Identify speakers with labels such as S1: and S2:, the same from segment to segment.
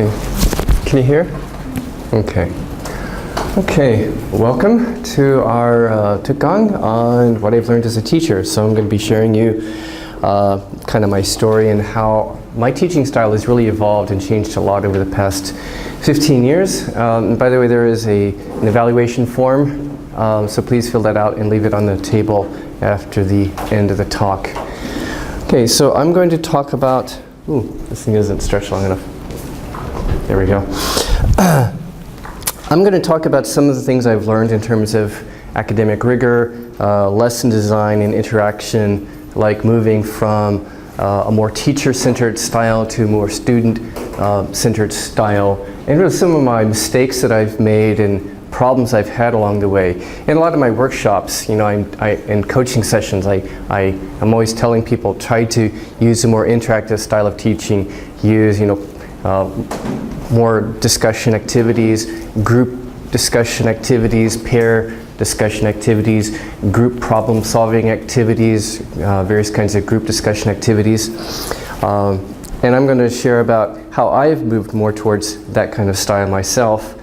S1: Okay, can you hear? Okay. Okay, welcome to our Tukang on what I've learned as a teacher. So I'm going to be sharing you kind of my story and how my teaching style has really evolved and changed a lot over the past 15 years. By the way, there is an evaluation form, so please fill that out and leave it on the table after the end of the talk. Okay, so I'm going to talk about, this thing isn't stretched long enough. There we go. I'm going to talk about some of the things I've learned in terms of academic rigor, lesson design, and interaction, like moving from a more teacher-centered style to more student-centered style, and really some of my mistakes that I've made and problems I've had along the way. In a lot of my workshops, you know, in coaching sessions, I'm always telling people, try to use a more interactive style of teaching, use, more discussion activities, group discussion activities, pair discussion activities, group problem solving activities, various kinds of group discussion activities. And I'm going to share about how I've moved more towards that kind of style myself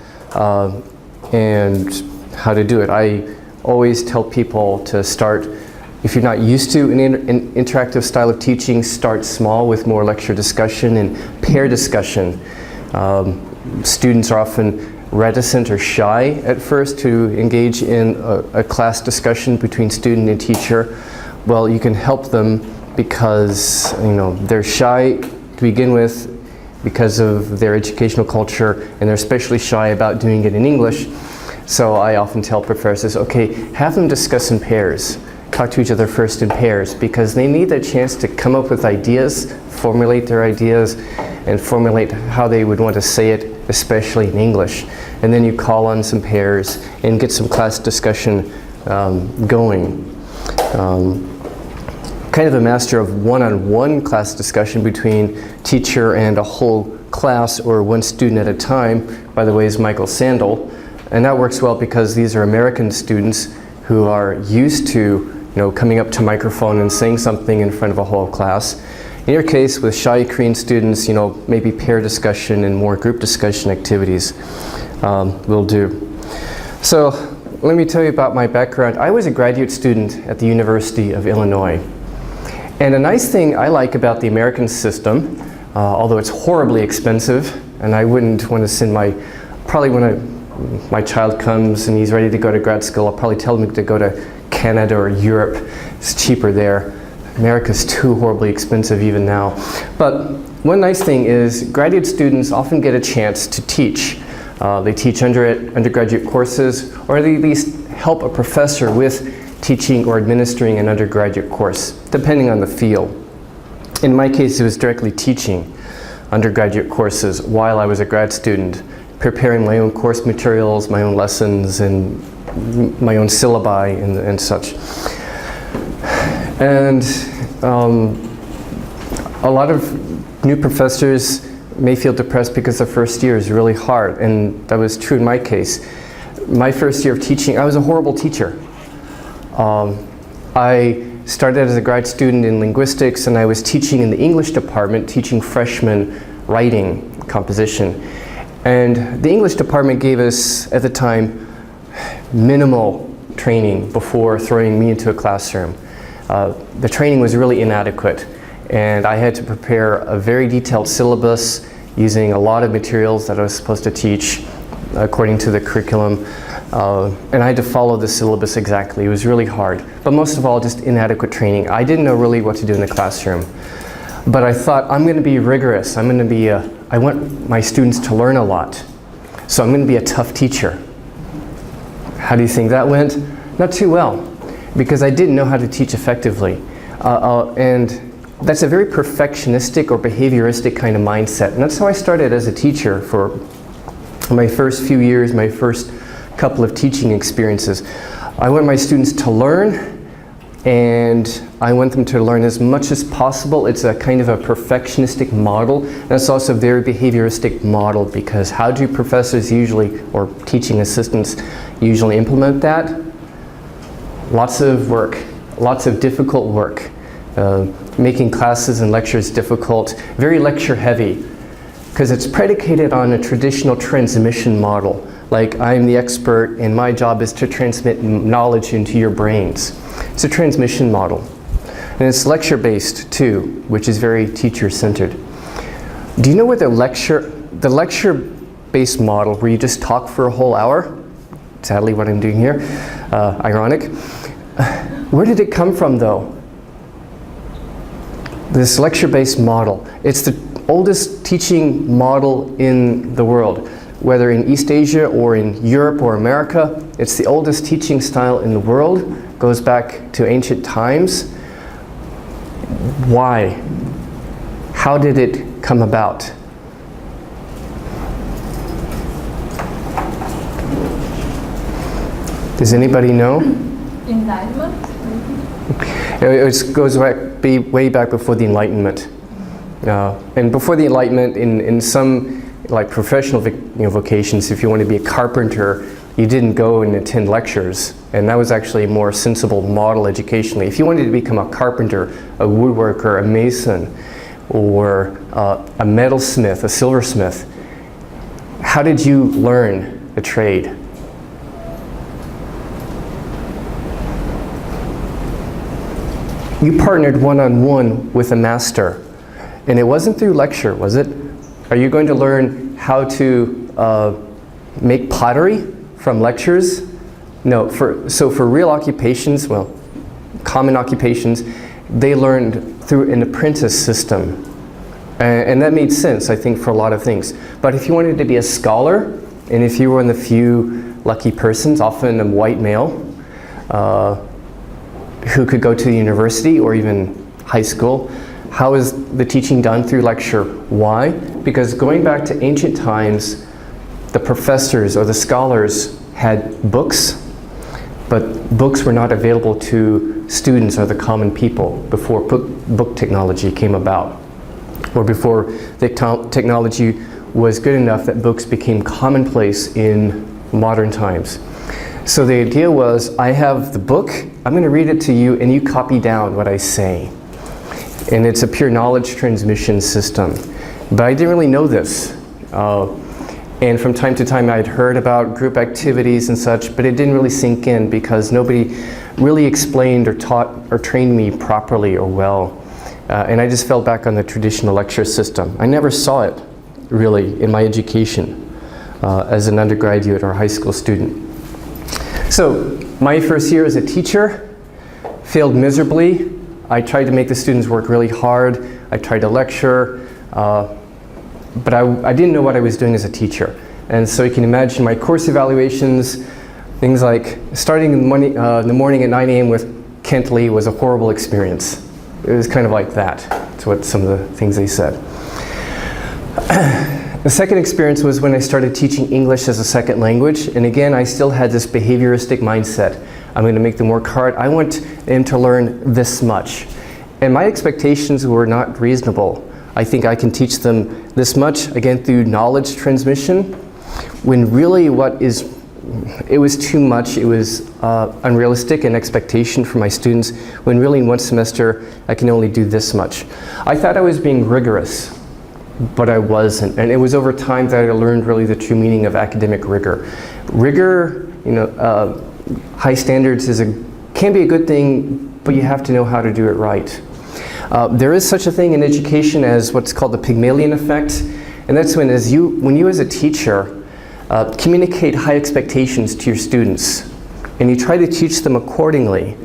S1: and how to do it. I always tell people to start, if you're not used to an interactive style of teaching, start small with more lecture discussion and pair discussion. Students are often reticent or shy at first to engage in a class discussion between student and teacher. Well, you can help them because they're shy to begin with because of their educational culture, and they're especially shy about doing it in English. So I often tell professors, okay, have them discuss in pairs. Talk to each other first in pairs, because they need a chance to come up with ideas, formulate their ideas, and formulate how they would want to say it, especially in English. And then you call on some pairs and get some class discussion going. Kind of a master of one-on-one class discussion between teacher and a whole class or one student at a time, by the way, is Michael Sandel. And that works well because these are American students who are used to coming up to microphone and saying something in front of a whole class. In your case, with shy Korean students, maybe pair discussion and more group discussion activities will do. So let me tell you about my background. I was a graduate student at the University of Illinois. And a nice thing I like about the American system, although it's horribly expensive, and I wouldn't want to send probably when my child comes and he's ready to go to grad school, I'll probably tell him to go to Canada or Europe. It's cheaper there. America's too horribly expensive even now. But one nice thing is graduate students often get a chance to teach. They teach undergraduate courses, or they at least help a professor with teaching or administering an undergraduate course, depending on the field. In my case, it was directly teaching undergraduate courses while I was a grad student, preparing my own course materials, my own lessons, and my own syllabi and such. And a lot of new professors may feel depressed because the first year is really hard, and that was true in my case. My first year of teaching, I was a horrible teacher. I started as a grad student in linguistics, and I was teaching in the English department, teaching freshmen writing composition. And the English department gave us, at the time, minimal training before throwing me into a classroom. The training was really inadequate, and I had to prepare a very detailed syllabus using a lot of materials that I was supposed to teach according to the curriculum, and I had to follow the syllabus exactly. It was really hard, but most of all, just inadequate training. I didn't know really what to do in the classroom, but I thought, I'm going to be rigorous. I want my students to learn a lot, so I'm going to be a tough teacher. How do you think that went? Not too well, because I didn't know how to teach effectively. And that's a very perfectionistic or behavioristic kind of mindset. And that's how I started as a teacher for my first few years, my first couple of teaching experiences. I want my students to learn, and I want them to learn as much as possible. It's a kind of a perfectionistic model, and it's also a very behavioristic model, because how do professors usually, or teaching assistants, usually implement that? Lots of work, lots of difficult work, making classes and lectures difficult, very lecture heavy. because it's predicated on a traditional transmission model. Like, I'm the expert and my job is to transmit knowledge into your brains. It's a transmission model. And it's lecture-based too, which is very teacher-centered. Do you know what the lecture-based model, where you just talk for a whole hour, sadly what I'm doing here, ironic, where did it come from though? This lecture-based model, it's the oldest teaching model in the world. Whether in East Asia or in Europe or America, it's the oldest teaching style in the world, goes back to ancient times. Why? How did it come about? Does anybody know?
S2: Enlightenment?
S1: It goes way back before the Enlightenment. And before the Enlightenment, in some like professional vocations, if you want to be a carpenter, you didn't go and attend lectures, and that was actually a more sensible model educationally. If you wanted to become a carpenter, a woodworker, a mason, or a metalsmith, a silversmith, how did you learn the trade? You partnered one-on-one with a master, and it wasn't through lecture, was it? Are you going to learn how to make pottery from lectures? No, so for real occupations, well, common occupations, they learned through an apprentice system. And that made sense, I think, for a lot of things. But if you wanted to be a scholar, and if you were one of the few lucky persons, often a white male, who could go to the university or even high school, how is the teaching done? Through lecture. Why? Because going back to ancient times, the professors or the scholars had books, but books were not available to students or the common people before book technology came about, or before the technology was good enough that books became commonplace in modern times. So the idea was, I have the book, I'm going to read it to you, and you copy down what I say. And it's a pure knowledge transmission system. But I didn't really know this. And from time to time I'd heard about group activities and such, but it didn't really sink in because nobody really explained or taught or trained me properly or well. And I just fell back on the traditional lecture system. I never saw it really in my education as an undergraduate or high school student. So my first year as a teacher failed miserably. I tried to make the students work really hard. I tried to lecture, but I didn't know what I was doing as a teacher. And so you can imagine my course evaluations, things like starting in the morning at 9 a.m. with Kent Lee was a horrible experience. It was kind of like that. That's what some of the things they said. The second experience was when I started teaching English as a second language, and again I still had this behavioristic mindset. I'm going to make them work hard. I want them to learn this much. And my expectations were not reasonable. I think I can teach them this much, again through knowledge transmission, when really it was too much. It was unrealistic an expectation for my students, when really in one semester I can only do this much. I thought I was being rigorous, but I wasn't. And it was over time that I learned really the true meaning of academic rigor. Rigor, high standards can be a good thing, but you have to know how to do it right. There is such a thing in education as what's called the Pygmalion effect, and that's when you as a teacher communicate high expectations to your students, and you try to teach them accordingly.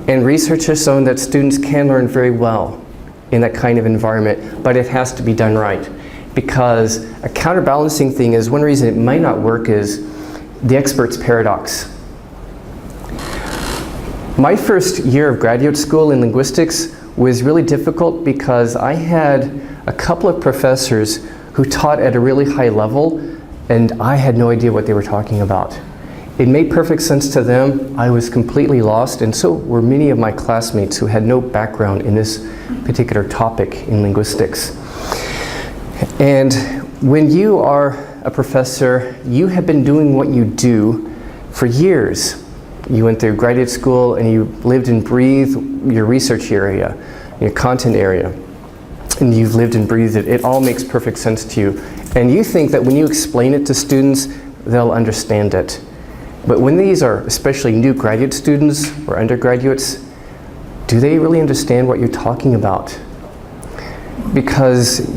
S1: And research has shown that students can learn very well in that kind of environment, but it has to be done right. Because a counterbalancing thing is, one reason it might not work is the expert's paradox. My first year of graduate school in linguistics was really difficult because I had a couple of professors who taught at a really high level, and I had no idea what they were talking about. It made perfect sense to them. I was completely lost, and so were many of my classmates who had no background in this particular topic in linguistics. And when you are a professor, you have been doing what you do for years. You went through graduate school and you lived and breathed your research area, your content area. and you've lived and breathed it, it all makes perfect sense to you. And you think that when you explain it to students, they'll understand it. But when these are especially new graduate students or undergraduates, do they really understand what you're talking about? Because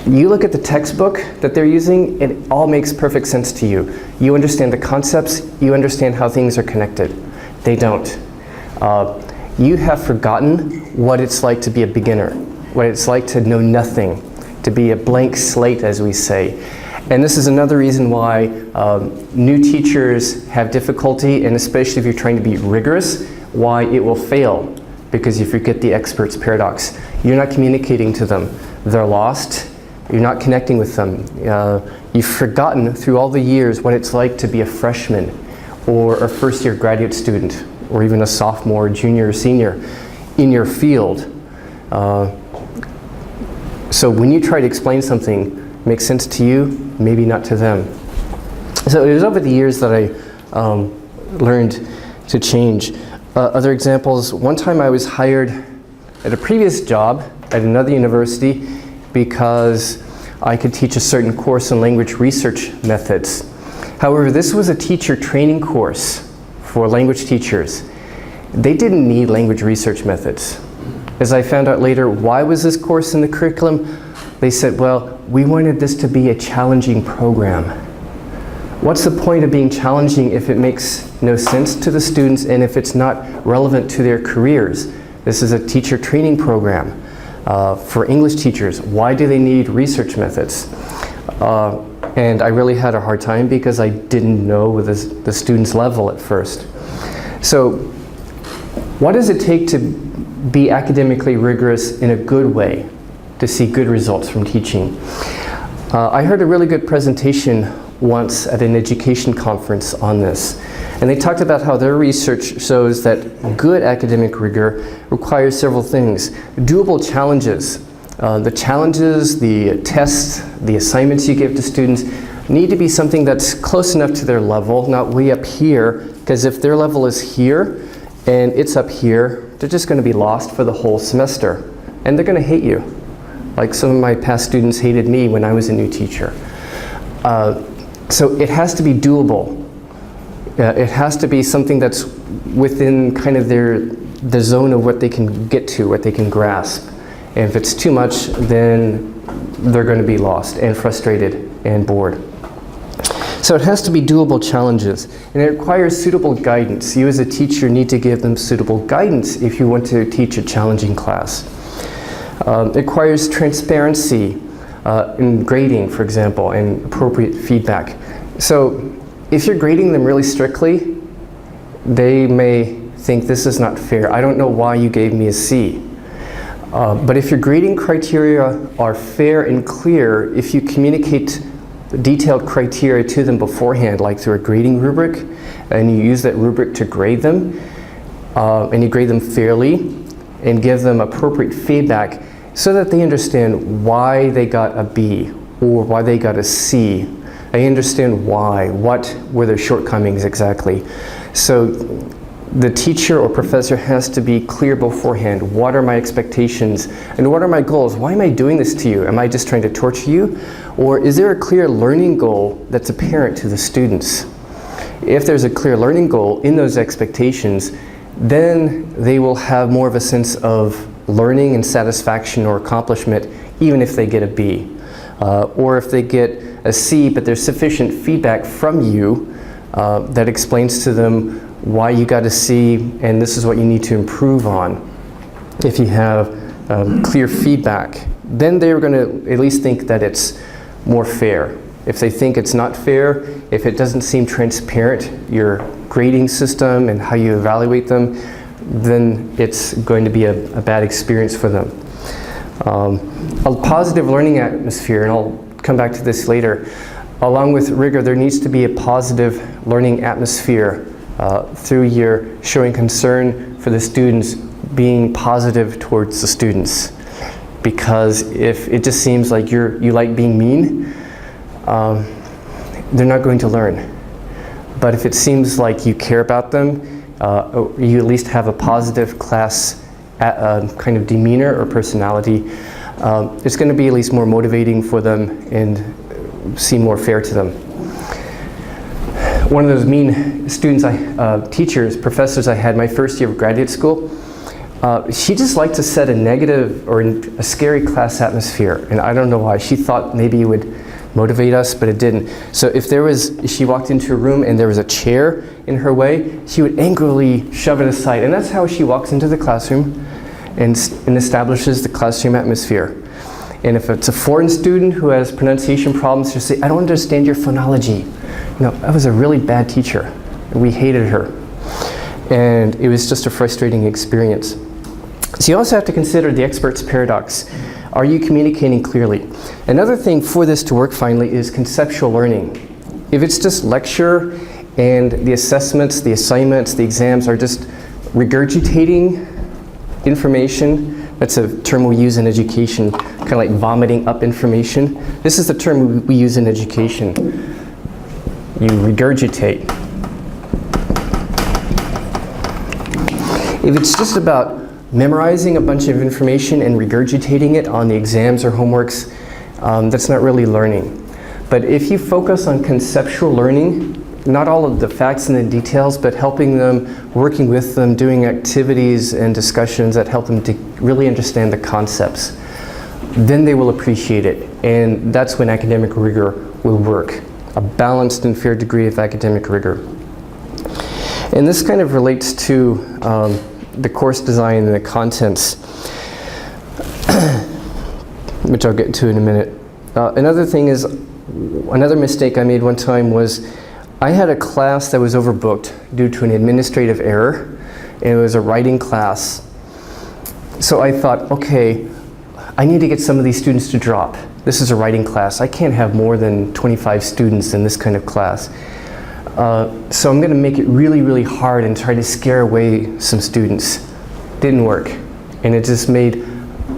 S1: you look at the textbook that they're using, it all makes perfect sense to you. You understand the concepts, you understand how things are connected. They don't. You have forgotten what it's like to be a beginner, what it's like to know nothing, to be a blank slate, as we say. And this is another reason why new teachers have difficulty, and especially if you're trying to be rigorous, why it will fail, because you forget the expert's paradox. You're not communicating to them. They're lost. You're not connecting with them. You've forgotten through all the years what it's like to be a freshman or a first-year graduate student, or even a sophomore, junior, or senior in your field. So when you try to explain something, makes sense to you, maybe not to them. So it was over the years that I learned to change. Other examples, one time I was hired at a previous job at another university because I could teach a certain course on language research methods. However, this was a teacher training course for language teachers. They didn't need language research methods. As I found out later, why was this course in the curriculum? They said, well, we wanted this to be a challenging program. What's the point of being challenging if it makes no sense to the students and if it's not relevant to their careers? This is a teacher training program for English teachers. Why do they need research methods? And I really had a hard time because I didn't know the student's level at first. So what does it take to be academically rigorous in a good way, to see good results from teaching? I heard a really good presentation once at an education conference on this, and they talked about how their research shows that good academic rigor requires several things. Doable challenges. The challenges, the tests, the assignments you give to students need to be something that's close enough to their level, not way up here, because if their level is here and it's up here, they're just going to be lost for the whole semester, and they're going to hate you. Like some of my past students hated me when I was a new teacher. So it has to be doable. It has to be something that's within kind of the zone of what they can get to, what they can grasp. And if it's too much, then they're going to be lost and frustrated and bored. So it has to be doable challenges, and it requires suitable guidance. You as a teacher need to give them suitable guidance if you want to teach a challenging class. It requires transparency in grading, for example, and appropriate feedback. So if you're grading them really strictly, they may think this is not fair. I don't know why you gave me a C. But if your grading criteria are fair and clear, if you communicate detailed criteria to them beforehand, like through a grading rubric, and you use that rubric to grade them, and you grade them fairly, and give them appropriate feedback so that they understand why they got a B or why they got a C. They understand why, what were their shortcomings exactly. So the teacher or professor has to be clear beforehand. What are my expectations and what are my goals? Why am I doing this to you? Am I just trying to torture you? Or is there a clear learning goal that's apparent to the students? If there's a clear learning goal in those expectations, then they will have more of a sense of learning and satisfaction or accomplishment, even if they get a B. Or if they get a C, but there's sufficient feedback from you that explains to them why you got a C and this is what you need to improve on. If you have clear feedback, then they're going to at least think that it's more fair. If they think it's not fair, if it doesn't seem transparent, your grading system and how you evaluate them, then it's going to be a bad experience for them. A positive learning atmosphere, and I'll come back to this later, along with rigor, there needs to be a positive learning atmosphere through your showing concern for the students, being positive towards the students. Because if it just seems like you like being mean, they're not going to learn. But if it seems like you care about them, you at least have a positive class kind of demeanor or personality, it's going to be at least more motivating for them and seem more fair to them. One of those mean students, teachers, professors I had my first year of graduate school, she just liked to set a negative or a scary class atmosphere, and I don't know why. She thought maybe it would motivate us, but it didn't. So if she walked into a room and there was a chair in her way, she would angrily shove it aside, and that's how she walks into the classroom and establishes the classroom atmosphere. And if it's a foreign student who has pronunciation problems, she'll say, "I don't understand your phonology." You know, that was a really bad teacher. We hated her. And it was just a frustrating experience. So you also have to consider the expert's paradox. Are you communicating clearly? Another thing for this to work finally is conceptual learning. If it's just lecture and the assessments, the assignments, the exams are just regurgitating information, that's a term we use in education, kind of like vomiting up information. This is the term we use in education. You regurgitate. If it's just about memorizing a bunch of information and regurgitating it on the exams or homeworks, that's not really learning. But if you focus on conceptual learning, not all of the facts and the details, but helping them, working with them, doing activities and discussions that help them to really understand the concepts, then they will appreciate it. And that's when academic rigor will work. A balanced and fair degree of academic rigor. And this kind of relates to the course design and the contents, which I'll get to in a minute. Another thing is, another mistake I made one time was I had a class that was overbooked due to an administrative error, and it was a writing class. So I thought, okay, I need to get some of these students to drop. This is a writing class. I can't have more than 25 students in this kind of class. So I'm going to make it really, really hard and try to scare away some students. Didn't work. And it just made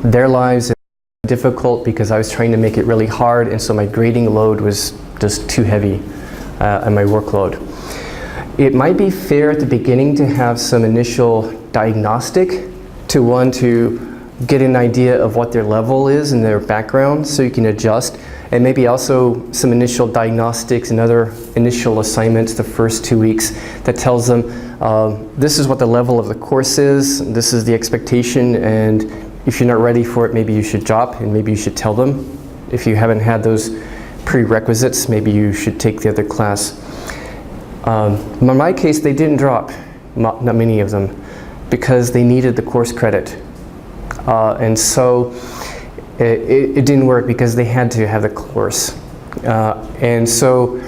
S1: their lives difficult because I was trying to make it really hard, and so my grading load was just too heavy and my workload. It might be fair at the beginning to have some initial diagnostic to get an idea of what their level is and their background so you can adjust, and maybe also some initial diagnostics and other initial assignments the first 2 weeks that tells them this is what the level of the course is, this is the expectation, and if you're not ready for it, maybe you should drop, and maybe you should tell them. If you haven't had those prerequisites, maybe you should take the other class. In my case, they didn't drop, not many of them, because they needed the course credit. And so it didn't work because they had to have the course. And so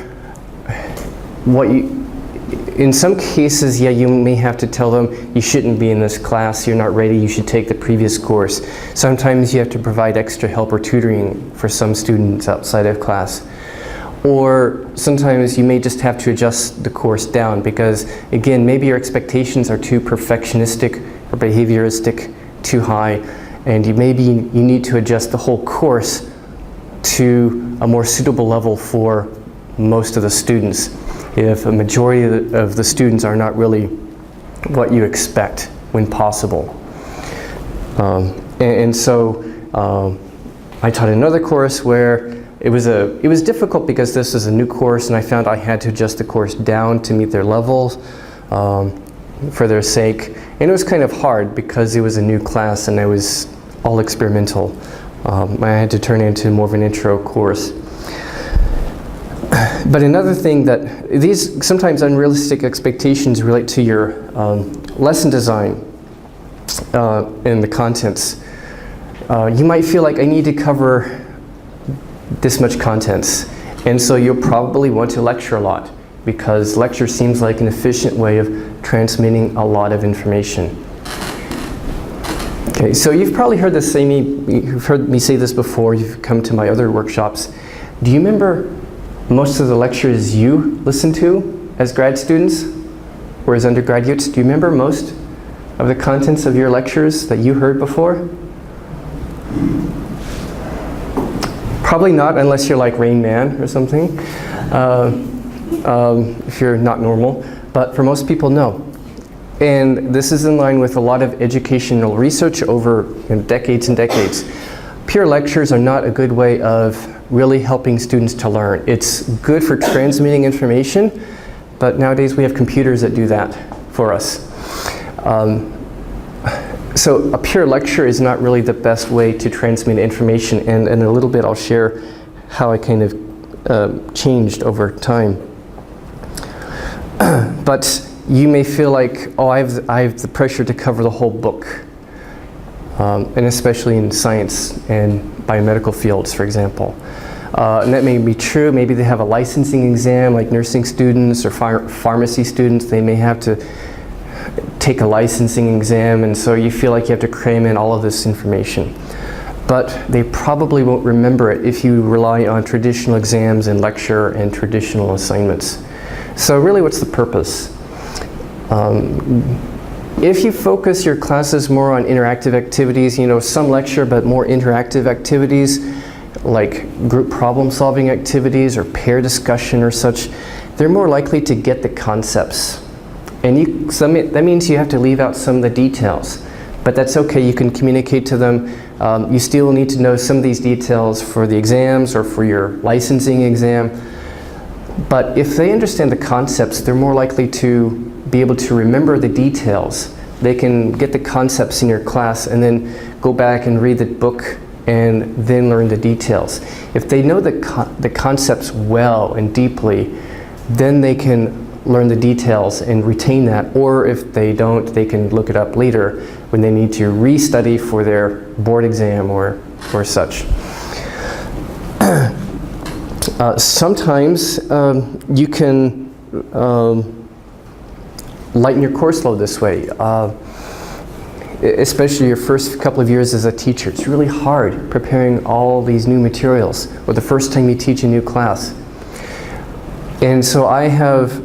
S1: in some cases, yeah, you may have to tell them you shouldn't be in this class, you're not ready, you should take the previous course. Sometimes you have to provide extra help or tutoring for some students outside of class. Or sometimes you may just have to adjust the course down because, again, maybe your expectations are too perfectionistic or behavioristic, too high, and you need to adjust the whole course to a more suitable level for most of the students if a majority of the students are not really what you expect when possible. So I taught another course where it was difficult because this is a new course, and I found I had to adjust the course down to meet their levels for their sake. And it was kind of hard because it was a new class and I was all experimental. I had to turn it into more of an intro course. But another thing that these sometimes unrealistic expectations relate to your lesson design and the contents. You might feel like I need to cover this much contents, and so you'll probably want to lecture a lot because lecture seems like an efficient way of transmitting a lot of information. Okay, so you've probably heard you've heard me say this before, you've come to my other workshops. Do you remember most of the lectures you listened to as grad students or as undergraduates? Do you remember most of the contents of your lectures that you heard before? Probably not, unless you're like Rain Man or something, if you're not normal. But for most people, no. And this is in line with a lot of educational research over decades and decades. pure lectures are not a good way of really helping students to learn. It's good for transmitting information, but nowadays we have computers that do that for us. So a pure lecture is not really the best way to transmit information, and in a little bit I'll share how I kind of changed over time. But you may feel like, oh, I have the pressure to cover the whole book, and especially in science and biomedical fields, for example. And that may be true. Maybe they have a licensing exam, like nursing students or pharmacy students. They may have to take a licensing exam, and so you feel like you have to cram in all of this information. But they probably won't remember it if you rely on traditional exams and lecture and traditional assignments. So really, what's the purpose? If you focus your classes more on interactive activities, you know, some lecture but more interactive activities like group problem solving activities or pair discussion or such, they're more likely to get the concepts. And that means you have to leave out some of the details, but that's okay. You can communicate to them. You still need to know some of these details for the exams or for your licensing exam. But if they understand the concepts, they're more likely to be able to remember the details. They can get the concepts in your class and then go back and read the book and then learn the details. If they know the concepts well and deeply, then they can learn the details and retain that, or if they don't, they can look it up later when they need to restudy for their board exam or such. Sometimes you can lighten your course load this way, especially your first couple of years as a teacher. It's really hard preparing all these new materials, or the first time you teach a new class. And so I have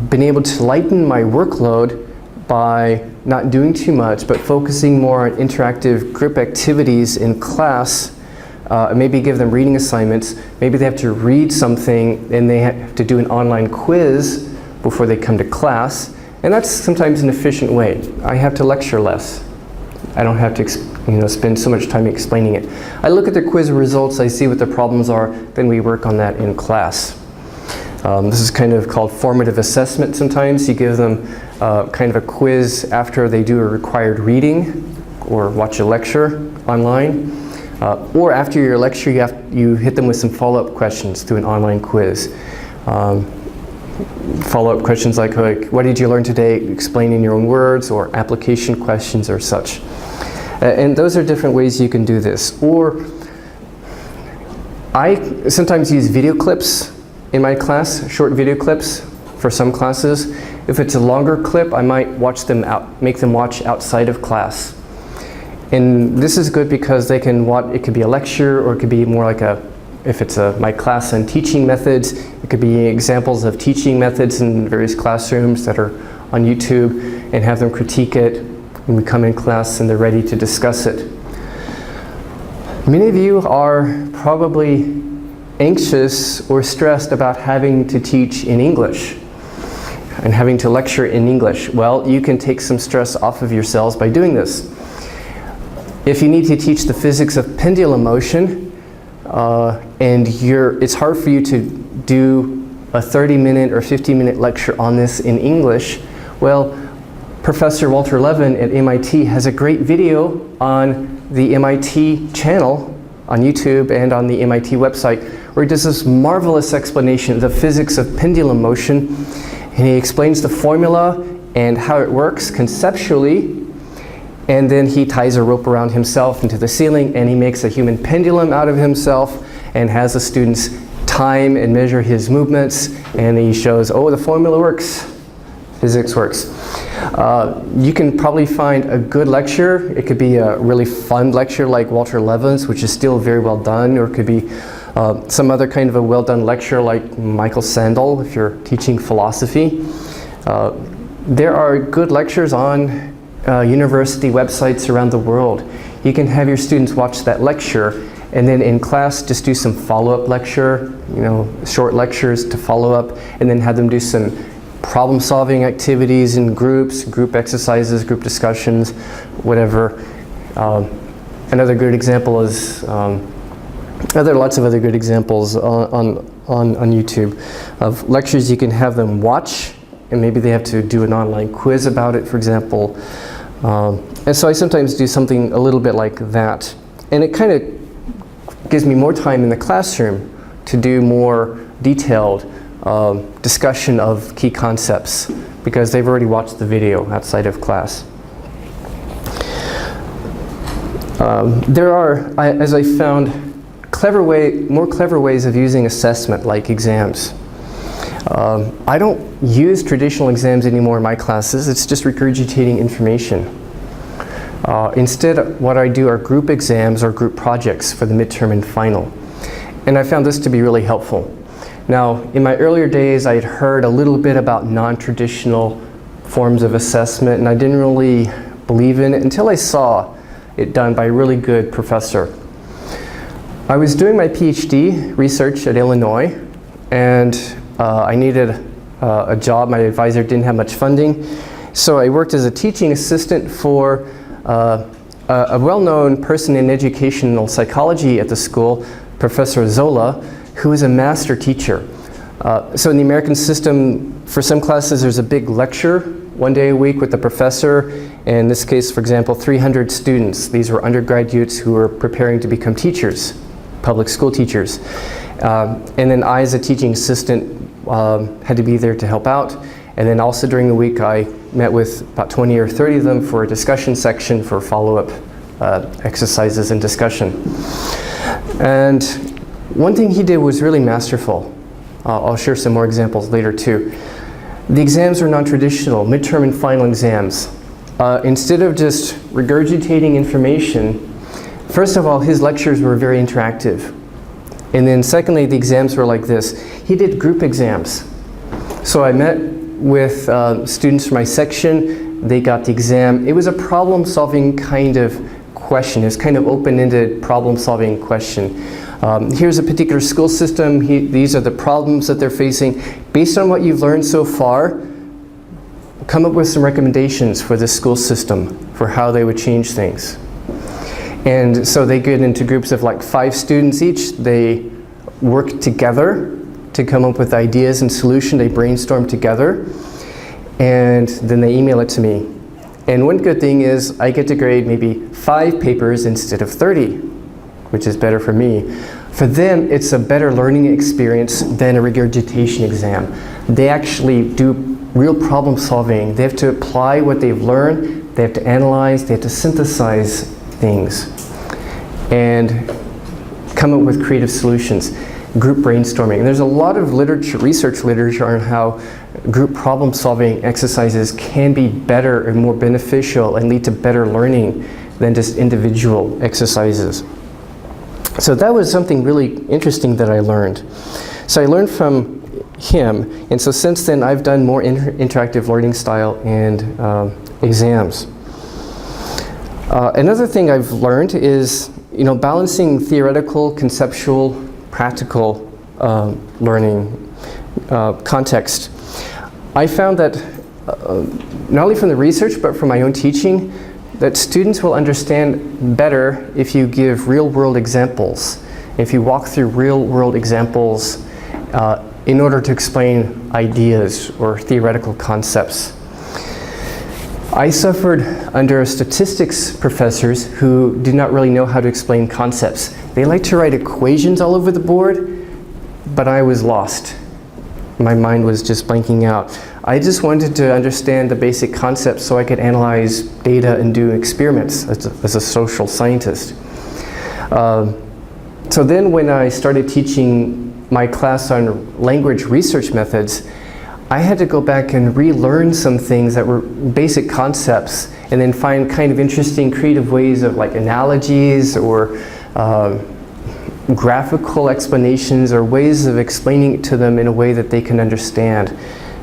S1: been able to lighten my workload by not doing too much, but focusing more on interactive group activities in class. Maybe give them reading assignments. Maybe they have to read something and they have to do an online quiz before they come to class. And that's sometimes an efficient way. I have to lecture less. I don't have to spend so much time explaining it. I look at the quiz results, I see what the problems are, then we work on that in class. This is kind of called formative assessment sometimes. You give them kind of a quiz after they do a required reading or watch a lecture online. Or after your lecture, you hit them with some follow-up questions through an online quiz. Follow-up questions like, what did you learn today? Explain in your own words, or application questions or such. And those are different ways you can do this. Or I sometimes use video clips in my class, short video clips for some classes. If it's a longer clip, I might make them watch outside of class. And this is good because they can watch, it could be a lecture, or it could be more like if it's my class on teaching methods, it could be examples of teaching methods in various classrooms that are on YouTube, and have them critique it when we come in class and they're ready to discuss it. Many of you are probably anxious or stressed about having to teach in English and having to lecture in English. Well, you can take some stress off of yourselves by doing this. If you need to teach the physics of pendulum motion, and it's hard for you to do a 30-minute or 50-minute lecture on this in English, well, Professor Walter Levin at MIT has a great video on the MIT channel on YouTube and on the MIT website, where he does this marvelous explanation of the physics of pendulum motion, and he explains the formula and how it works conceptually, and then he ties a rope around himself into the ceiling, and he makes a human pendulum out of himself and has the students time and measure his movements, and he shows, oh, the formula works, physics works. You can probably find a good lecture. It could be a really fun lecture like Walter Levin's, which is still very well done, or it could be some other kind of a well done lecture like Michael Sandel if you're teaching philosophy. There are good lectures on university websites around the world. You can have your students watch that lecture, and then in class just do some follow-up lecture, short lectures to follow up, and then have them do some problem-solving activities in groups, group exercises, group discussions, whatever. Another good example is, there are lots of other good examples on YouTube of lectures you can have them watch, and maybe they have to do an online quiz about it, for example. And so I sometimes do something a little bit like that. And it kind of gives me more time in the classroom to do more detailed discussion of key concepts, because they've already watched the video outside of class. There are, as I found, more clever ways of using assessment, like exams. I don't use traditional exams anymore in my classes. It's just regurgitating information. Instead, what I do are group exams or group projects for the midterm and final. And I found this to be really helpful. Now, in my earlier days, I had heard a little bit about non-traditional forms of assessment, and I didn't really believe in it until I saw it done by a really good professor. I was doing my PhD research at Illinois, and I needed a job. My advisor didn't have much funding, so I worked as a teaching assistant for a well-known person in educational psychology at the school, Professor Zola, who is a master teacher. So in the American system, for some classes there's a big lecture one day a week with the professor. In this case, for example, 300 students. These were undergraduates who were preparing to become teachers, public school teachers. And then I, as a teaching assistant, had to be there to help out. And then also during the week, I met with about 20 or 30 of them for a discussion section for follow-up exercises and discussion. And one thing he did was really masterful. I'll share some more examples later too. The exams are non-traditional, midterm and final exams. Instead of just regurgitating information, first of all, his lectures were very interactive. And then secondly, the exams were like this. He did group exams. So I met with students from my section. They got the exam. It was a problem-solving kind of question. It was kind of open-ended problem-solving question. Here's a particular school system. These are the problems that they're facing. Based on what you've learned so far, come up with some recommendations for this school system for how they would change things. And so they get into groups of like 5 students each. They work together to come up with ideas and solutions. They brainstorm together, and then they email it to me. And one good thing is I get to grade maybe 5 papers instead of 30, which is better for me. For them, it's a better learning experience than a regurgitation exam. They actually do real problem solving. They have to apply what they've learned. They have to analyze. They have to synthesize things and come up with creative solutions. Group brainstorming. There's a lot of research literature on how group problem solving exercises can be better and more beneficial and lead to better learning than just individual exercises. So that was something really interesting that I learned. So I learned from him, and so since then I've done more interactive learning style and exams. Another thing I've learned is, balancing theoretical, conceptual, practical learning context. I found that not only from the research but from my own teaching, that students will understand better if you give real-world examples. If you walk through real-world examples in order to explain ideas or theoretical concepts. I suffered under statistics professors who did not really know how to explain concepts. They like to write equations all over the board, but I was lost. My mind was just blanking out. I just wanted to understand the basic concepts so I could analyze data and do experiments as a social scientist. So then when I started teaching my class on language research methods, I had to go back and relearn some things that were basic concepts and then find kind of interesting creative ways of like analogies or graphical explanations or ways of explaining it to them in a way that they can understand.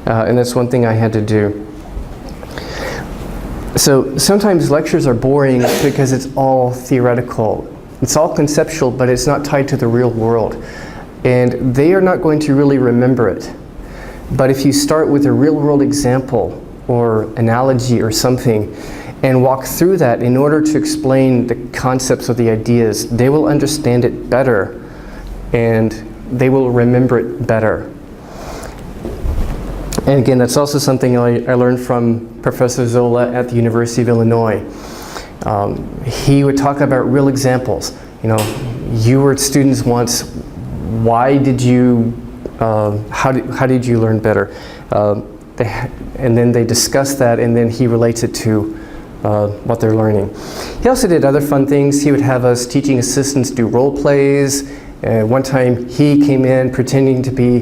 S1: And that's one thing I had to do. So sometimes lectures are boring because it's all theoretical. It's all conceptual, but it's not tied to the real world. And they are not going to really remember it. But if you start with a real world example or analogy or something, and walk through that in order to explain the concepts or the ideas, they will understand it better and they will remember it better. And again, that's also something I learned from Professor Zola at the University of Illinois. He would talk about real examples. You know, you were students once, why did you, how did you learn better? And then they discuss that, and then he relates it to what they're learning. He also did other fun things. He would have us teaching assistants do role plays. One time he came in pretending to be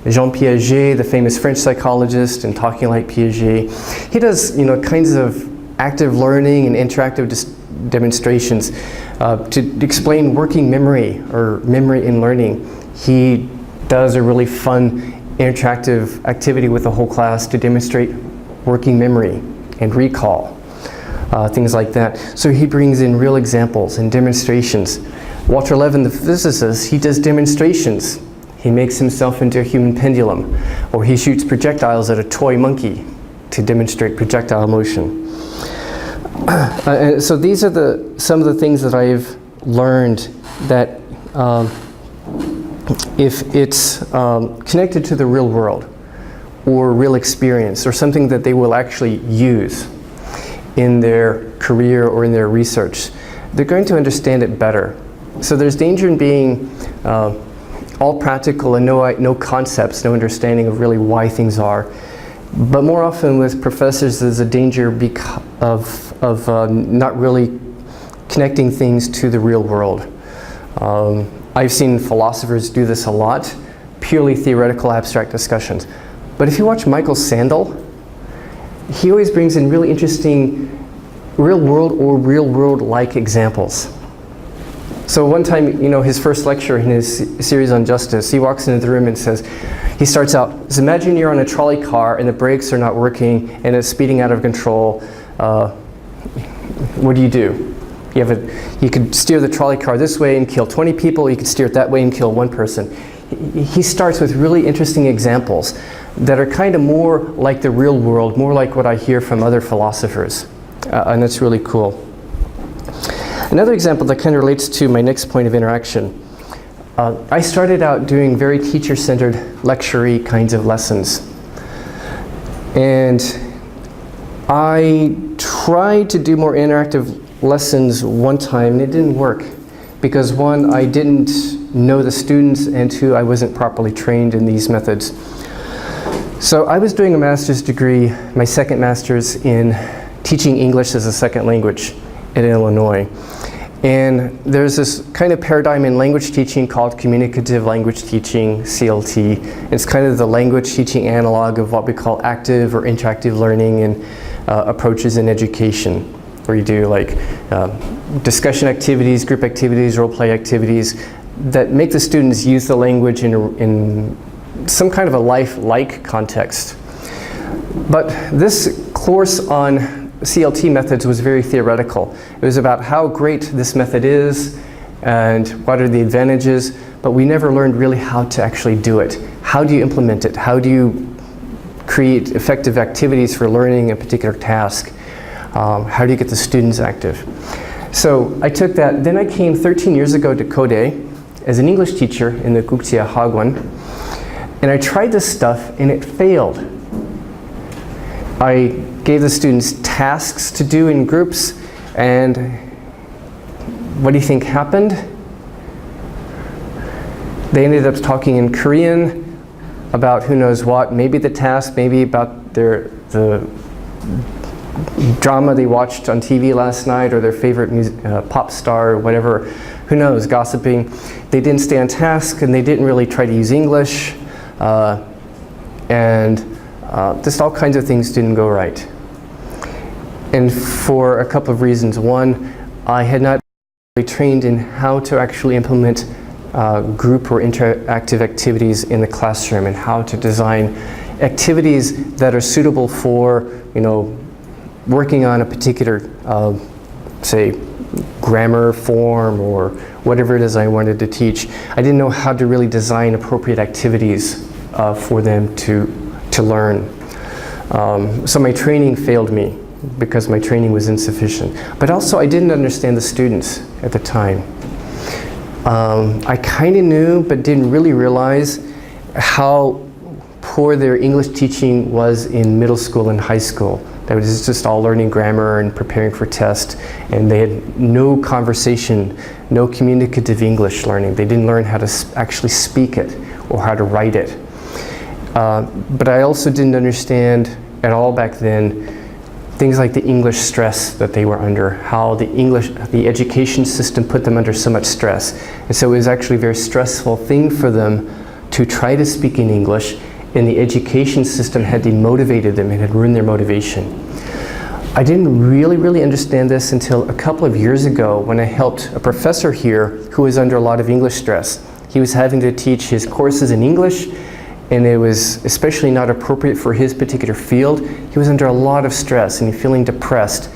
S1: Jean Piaget, the famous French psychologist, and talking like Piaget. He does, you know, kinds of active learning and interactive demonstrations to explain working memory or memory in learning. He does a really fun interactive activity with the whole class to demonstrate working memory and recall, things like that. So he brings in real examples and demonstrations. Walter Levin, the physicist, he does demonstrations. He makes himself into a human pendulum, or he shoots projectiles at a toy monkey to demonstrate projectile motion. So these are some of the things that I've learned that if it's connected to the real world or real experience or something that they will actually use in their career or in their research, they're going to understand it better. So there's danger in being all practical and no concepts, no understanding of really why things are. But more often with professors, there's a danger of not really connecting things to the real world. I've seen philosophers do this a lot, purely theoretical abstract discussions. But if you watch Michael Sandel, he always brings in really interesting real world or real world-like examples. So one time, you know, his first lecture in his series on justice, he walks into the room and says, he starts out, so imagine you're on a trolley car and the brakes are not working and it's speeding out of control. What do? You could steer the trolley car this way and kill 20 people, you could steer it that way and kill one person. He starts with really interesting examples that are kind of more like the real world, more like what I hear from other philosophers. And that's really cool. Another example that kind of relates to my next point of interaction. I started out doing very teacher-centered, lecture-y kinds of lessons. And I tried to do more interactive lessons one time, and it didn't work. Because one, I didn't know the students, and two, I wasn't properly trained in these methods. So I was doing a master's degree, my second master's in teaching English as a second language at Illinois. And there's this kind of paradigm in language teaching called communicative language teaching, CLT. It's kind of the language teaching analog of what we call active or interactive learning and approaches in education, where you do like discussion activities, group activities, role play activities that make the students use the language in some kind of a life-like context. But this course on CLT methods was very theoretical. It was about how great this method is and what are the advantages, but we never learned really how to actually do it. How do you implement it? How do you create effective activities for learning a particular task? How do you get the students active? So I took that, then I came 13 years ago to Kodae as an English teacher in the Gukjia Hagwon, and I tried this stuff and it failed. I gave the students tasks to do in groups, and what do you think happened? They ended up talking in Korean about who knows what, maybe the task, maybe about the drama they watched on TV last night or their favorite pop star or whatever, who knows, gossiping. They didn't stay on task and they didn't really try to use English, and just all kinds of things didn't go right. And for a couple of reasons. One, I had not really trained in how to actually implement group or interactive activities in the classroom and how to design activities that are suitable for, you know, working on a particular, say, grammar form or whatever it is I wanted to teach. I didn't know how to really design appropriate activities for them to learn. So my training failed me because my training was insufficient. But also I didn't understand the students at the time. I kind of knew, but didn't really realize how poor their English teaching was in middle school and high school. That was just all learning grammar and preparing for tests, and they had no conversation, no communicative English learning. They didn't learn how to actually speak it or how to write it. But I also didn't understand at all back then things like the English stress that they were under, how the education system put them under so much stress. And so it was actually a very stressful thing for them to try to speak in English, and the education system had demotivated them and had ruined their motivation. I didn't really understand this until a couple of years ago when I helped a professor here who was under a lot of English stress. He was having to teach his courses in English, and it was especially not appropriate for his particular field. He was under a lot of stress and feeling depressed.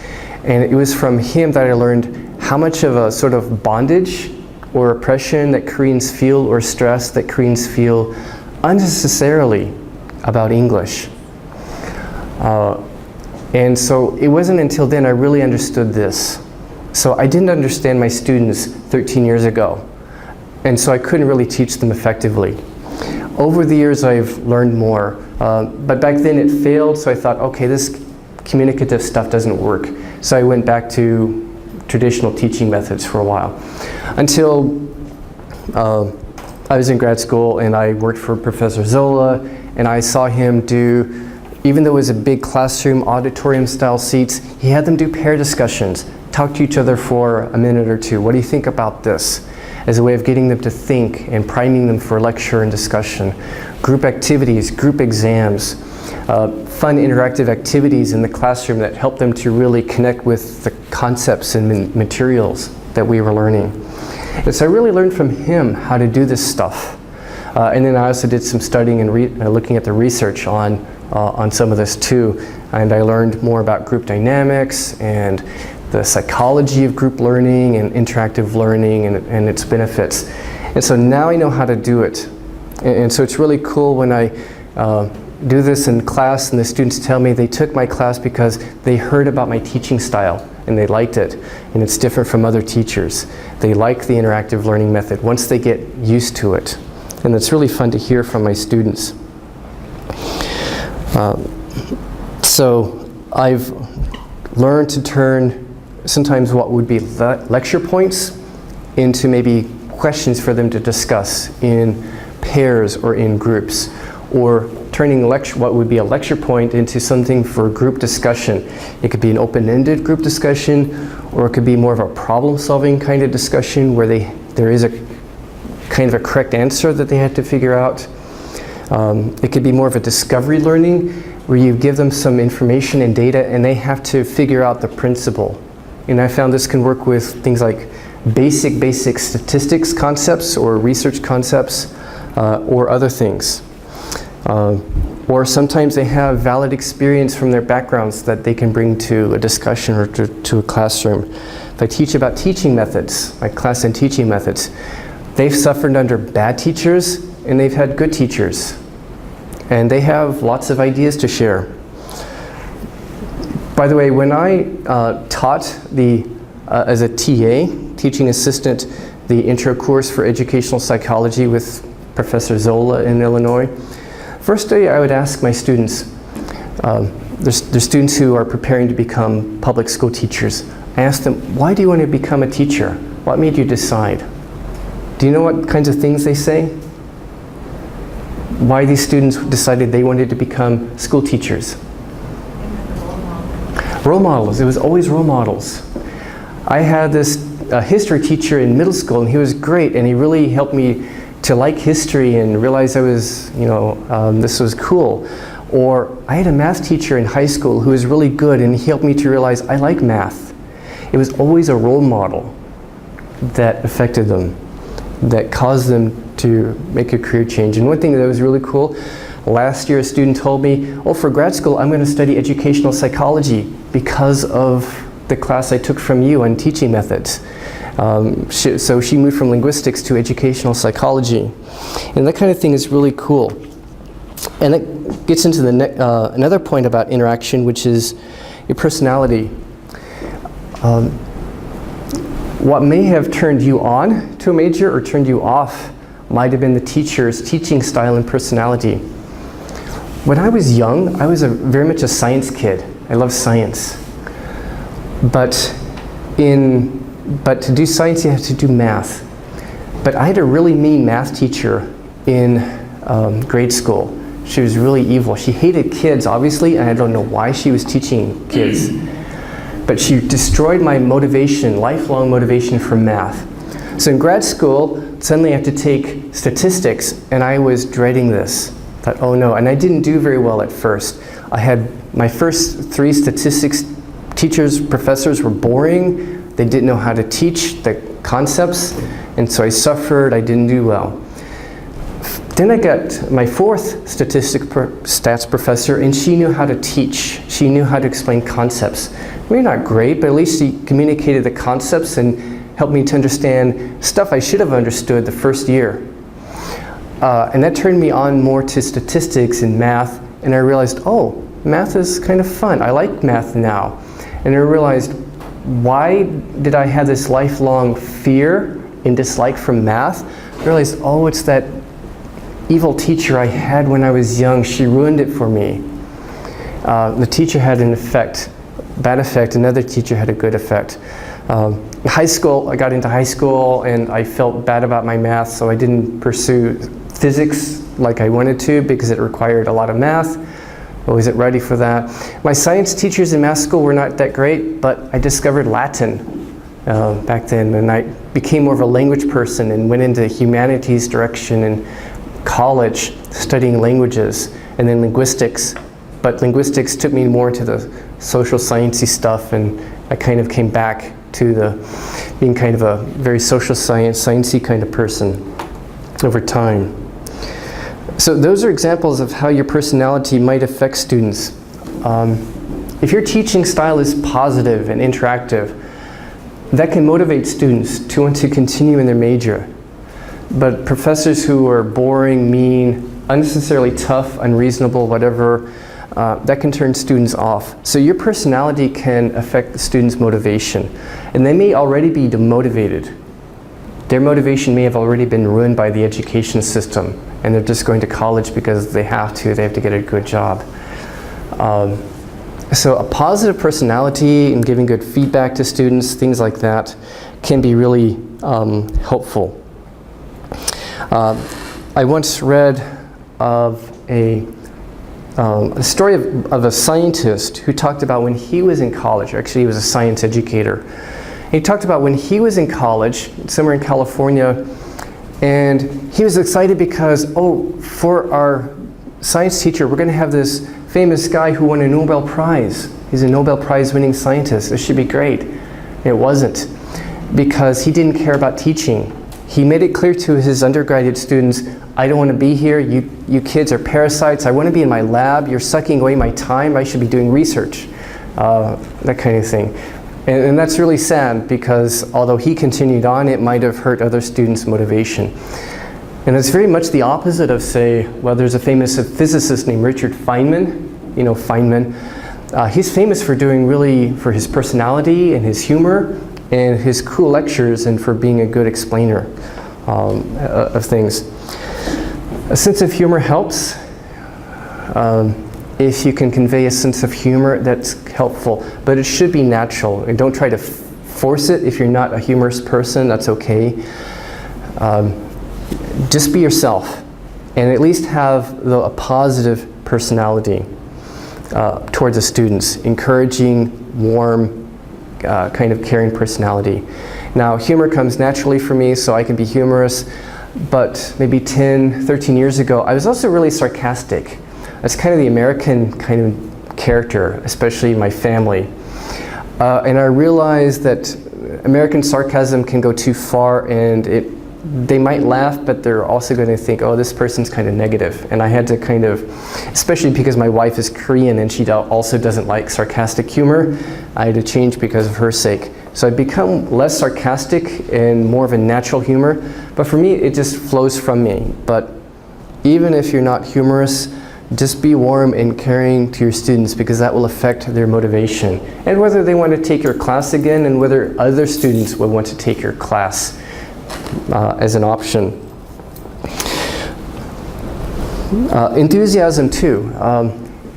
S1: And it was from him that I learned how much of a sort of bondage or oppression that Koreans feel, or stress that Koreans feel unnecessarily about English. And so it wasn't until then I really understood this. So I didn't understand my students 13 years ago, and so I couldn't really teach them effectively. Over the years I've learned more, but back then it failed, so I thought, okay, this communicative stuff doesn't work. So I went back to traditional teaching methods for a while, until I was in grad school and I worked for Professor Zola, and I saw him do, even though it was a big classroom, auditorium style seats, he had them do pair discussions, talk to each other for a minute or two. What do you think about this? As a way of getting them to think and priming them for lecture and discussion. Group activities, group exams, fun interactive activities in the classroom that help them to really connect with the concepts and materials that we were learning. And so I really learned from him how to do this stuff. And then I also did some studying and looking at the research on some of this too. And I learned more about group dynamics and the psychology of group learning and interactive learning and its benefits. And so now I know how to do it. And so it's really cool when I do this in class and the students tell me they took my class because they heard about my teaching style and they liked it, and it's different from other teachers. They like the interactive learning method once they get used to it. And it's really fun to hear from my students. So I've learned to turn sometimes what would be lecture points into maybe questions for them to discuss in pairs or in groups, or turning what would be a lecture point into something for group discussion. It could be an open-ended group discussion, or it could be more of a problem-solving kind of discussion where there is a kind of a correct answer that they have to figure out. It could be more of a discovery learning where you give them some information and data and they have to figure out the principle. And I found this can work with things like basic statistics concepts or research concepts or other things. Or sometimes they have valid experience from their backgrounds that they can bring to a discussion or to a classroom. If I teach about teaching methods, like class and teaching methods, they've suffered under bad teachers and they've had good teachers. And they have lots of ideas to share. By the way, when I taught as a TA, teaching assistant, the intro course for educational psychology with Professor Zola in Illinois, first day I would ask my students, there's students who are preparing to become public school teachers. I asked them, why do you want to become a teacher? What made you decide? Do you know what kinds of things they say? Why these students decided they wanted to become school teachers? Role models. It was always role models. I had this history teacher in middle school, and he was great, and he really helped me to like history and realize I was, this was cool. Or I had a math teacher in high school who was really good, and he helped me to realize I like math. It was always a role model that affected them, that caused them to make a career change. And one thing that was really cool, last year a student told me, for grad school I'm going to study educational psychology because of the class I took from you on teaching methods. So she moved from linguistics to educational psychology. And that kind of thing is really cool. And it gets into another point about interaction, which is your personality. What may have turned you on to a major or turned you off might have been the teacher's teaching style and personality. When I was young, I was very much a science kid. I love science. But to do science, you have to do math. But I had a really mean math teacher in grade school. She was really evil. She hated kids, obviously, and I don't know why she was teaching kids. But she destroyed my motivation, lifelong motivation for math. So in grad school, suddenly I had to take statistics, and I was dreading this. I thought, oh no, and I didn't do very well at first. I had my first 3 statistics teachers, professors were boring. They didn't know how to teach the concepts, and so I suffered. I didn't do well. Then I got my 4th stats professor, and she knew how to teach. She knew how to explain concepts. Maybe not great, but at least she communicated the concepts and helped me to understand stuff I should have understood the first year. And that turned me on more to statistics and math, and I realized, oh, math is kind of fun. I like math now. And I realized, why did I have this lifelong fear and dislike from math? I realized, oh, it's that evil teacher I had when I was young. She ruined it for me. The teacher had an effect, bad effect. Another teacher had a good effect. In high school, I got into high school and I felt bad about my math, so I didn't pursue physics like I wanted to because it required a lot of math. I wasn't ready for that. My science teachers in math school were not that great, but I discovered Latin back then, and I became more of a language person and went into humanities direction in college, studying languages, and then linguistics. But linguistics took me more into the social sciencey stuff, and I kind of came back to being kind of a very social sciencey kind of person over time. So those are examples of how your personality might affect students. If your teaching style is positive and interactive, that can motivate students to want to continue in their major. But professors who are boring, mean, unnecessarily tough, unreasonable, whatever, that can turn students off. So your personality can affect the students' motivation. And they may already be demotivated. Their motivation may have already been ruined by the education system, and they're just going to college because they have to get a good job. So a positive personality and giving good feedback to students, things like that, can be really helpful. I once read of a story of a scientist who talked about when he was in college. Actually, he was a science educator. He talked about when he was in college, somewhere in California, and he was excited because, oh, for our science teacher, we're going to have this famous guy who won a Nobel Prize. He's a Nobel Prize winning scientist. This should be great. And it wasn't, because he didn't care about teaching. He made it clear to his undergraduate students, I don't want to be here. You kids are parasites. I want to be in my lab. You're sucking away my time. I should be doing research. That kind of thing. And that's really sad, because although he continued on, it might have hurt other students' motivation. And it's very much the opposite of, say, well, there's a famous physicist named Richard Feynman. You know Feynman. He's famous for for his personality and his humor and his cool lectures, and for being a good explainer of things. A sense of humor helps. If you can convey a sense of humor, that's helpful, but it should be natural, and don't try to force it. If you're not a humorous person, that's okay. Just be yourself, and at least have a positive personality towards the students, encouraging, warm, kind of caring personality. Now, humor comes naturally for me, so I can be humorous, but maybe 10, 13 years ago, I was also really sarcastic. That's kind of the American kind of character, especially in my family. And I realized that American sarcasm can go too far, and they might laugh, but they're also going to think, oh, this person's kind of negative. And I had to kind of, especially because my wife is Korean and she also doesn't like sarcastic humor, I had to change because of her sake. So I've become less sarcastic and more of a natural humor, but for me, it just flows from me. But even if you're not humorous, Just be warm and caring to your students, because that will affect their motivation and whether they want to take your class again, and whether other students will want to take your class as an option. Enthusiasm too.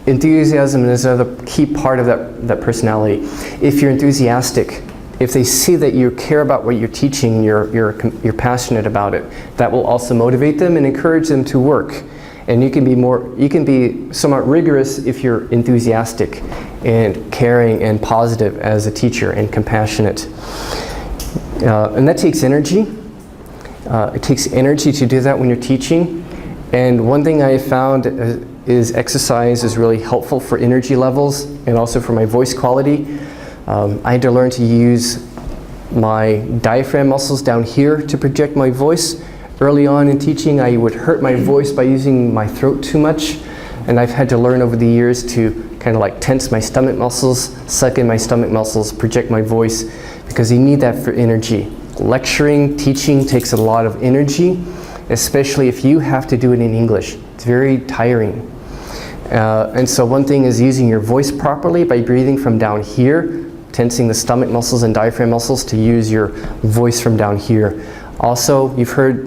S1: Enthusiasm is another key part of that personality. If you're enthusiastic, if they see that you care about what you're teaching, you're passionate about it, that will also motivate them and encourage them to work. And you can be somewhat rigorous if you're enthusiastic and caring and positive as a teacher and compassionate. And that takes energy. It takes energy to do that when you're teaching. And one thing I have found is exercise is really helpful for energy levels and also for my voice quality. I had to learn to use my diaphragm muscles down here to project my voice. Early on in teaching, I would hurt my voice by using my throat too much, and I've had to learn over the years to kind of like tense my stomach muscles, suck in my stomach muscles, project my voice, because you need that for energy. Lecturing, teaching takes a lot of energy, especially if you have to do it in English. It's very tiring. And so one thing is using your voice properly by breathing from down here, tensing the stomach muscles and diaphragm muscles to use your voice from down here. Also,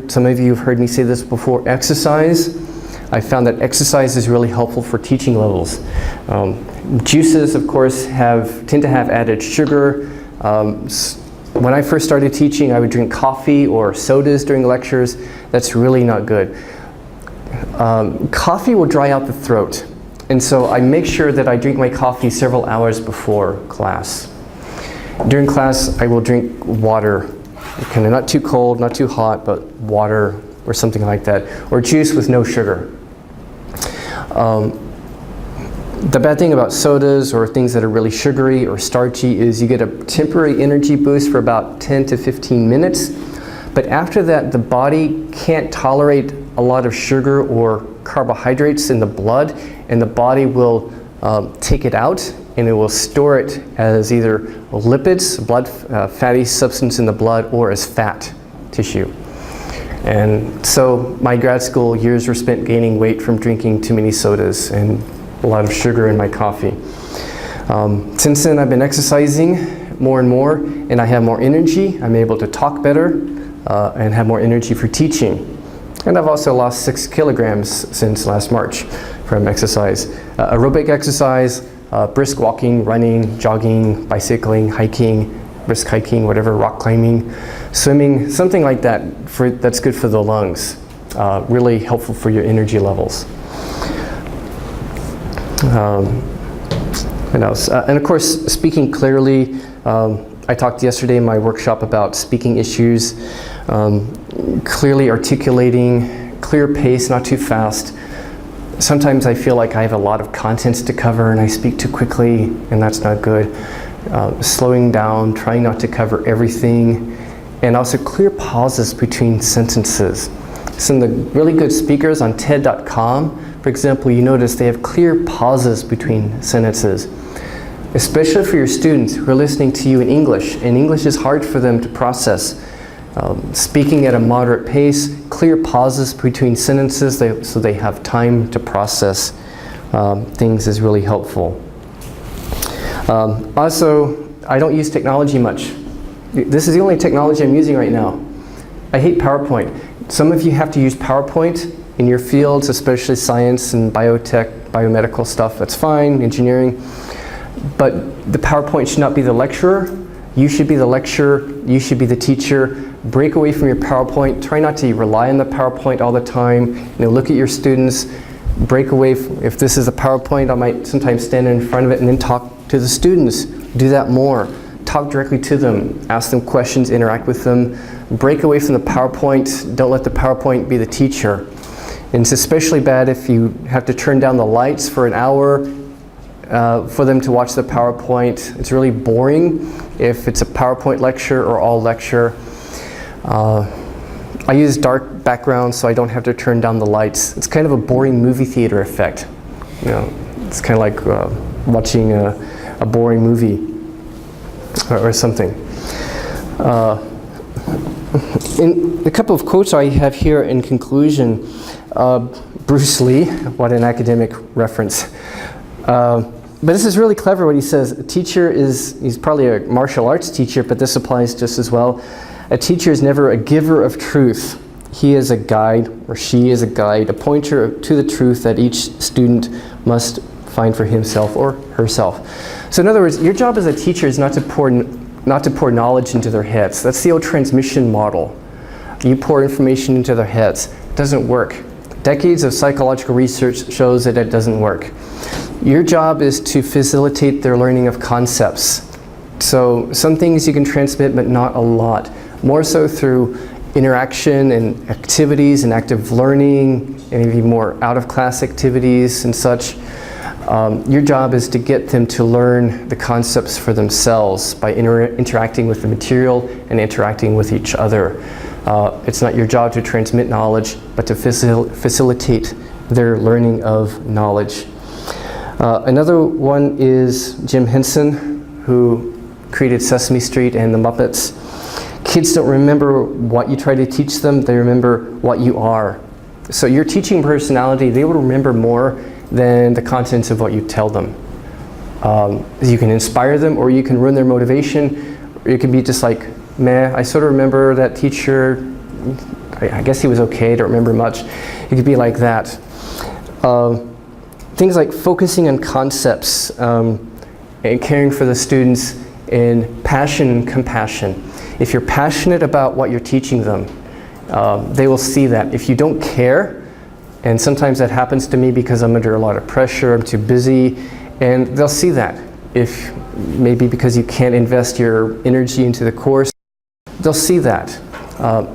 S1: some of you have heard me say this before, exercise. I found that exercise is really helpful for teaching levels. Juices, of course, tend to have added sugar. When I first started teaching, I would drink coffee or sodas during lectures. That's really not good. Coffee will dry out the throat, and so I make sure that I drink my coffee several hours before class. During class, I will drink water. Kind of not too cold, not too hot, but water or something like that, or juice with no sugar. The bad thing about sodas or things that are really sugary or starchy is you get a temporary energy boost for about 10 to 15 minutes, but after that the body can't tolerate a lot of sugar or carbohydrates in the blood, and the body will take it out, and it will store it as either lipids, fatty substance in the blood, or as fat tissue. And so my grad school years were spent gaining weight from drinking too many sodas and a lot of sugar in my coffee. Since then I've been exercising more and more, and I have more energy. I'm able to talk better and have more energy for teaching. And I've also lost 6 kilograms since last March from exercise. Aerobic exercise, brisk walking, running, jogging, bicycling, hiking, brisk hiking, whatever, rock climbing, swimming, something like that that's good for the lungs. Really helpful for your energy levels. What else? And of course, speaking clearly. I talked yesterday in my workshop about speaking issues, clearly articulating, clear pace, not too fast. Sometimes I feel like I have a lot of contents to cover and I speak too quickly, and that's not good. Slowing down, trying not to cover everything, and also clear pauses between sentences. Some of the really good speakers on TED.com, for example, you notice they have clear pauses between sentences. Especially for your students who are listening to you in English, and English is hard for them to process. Speaking at a moderate pace, clear pauses between sentences so they have time to process things is really helpful. Also, I don't use technology much. This is the only technology I'm using right now. I hate PowerPoint. Some of you have to use PowerPoint in your fields, especially science and biotech, biomedical stuff. That's fine, engineering. But the PowerPoint should not be the lecturer. You should be the lecturer. You should be the teacher. Break away from your PowerPoint. Try not to rely on the PowerPoint all the time. Look at your students. Break away. If this is a PowerPoint, I might sometimes stand in front of it and then talk to the students. Do that more. Talk directly to them. Ask them questions. Interact with them. Break away from the PowerPoint. Don't let the PowerPoint be the teacher. And it's especially bad if you have to turn down the lights for an hour for them to watch the PowerPoint. It's really boring if it's a PowerPoint lecture or all lecture. I use dark backgrounds so I don't have to turn down the lights. It's kind of a boring movie theater effect. It's kind of like watching a boring movie or something. In a couple of quotes I have here in conclusion. Bruce Lee. What an academic reference. But this is really clever what he says. A teacher he's probably a martial arts teacher, but this applies just as well. A teacher is never a giver of truth. He is a guide, or she is a guide, a pointer to the truth that each student must find for himself or herself. So in other words, your job as a teacher is not to pour knowledge into their heads. That's the old transmission model. You pour information into their heads. It doesn't work. Decades of psychological research shows that it doesn't work. Your job is to facilitate their learning of concepts. So some things you can transmit, but not a lot. More so through interaction and activities and active learning, and maybe more out-of-class activities and such. Your job is to get them to learn the concepts for themselves by interacting with the material and interacting with each other. It's not your job to transmit knowledge, but to facilitate their learning of knowledge. Another one is Jim Henson, who created Sesame Street and the Muppets. Kids don't remember what you try to teach them, they remember what you are. So your teaching personality, they will remember more than the contents of what you tell them. You can inspire them, or you can ruin their motivation, or you can be just like, meh, I sort of remember that teacher, I guess he was okay, don't remember much. You could be like that. Things like focusing on concepts and caring for the students in passion and compassion. If you're passionate about what you're teaching them, they will see that. If you don't care, and sometimes that happens to me because I'm under a lot of pressure, I'm too busy, and they'll see that. If maybe because you can't invest your energy into the course, they'll see that.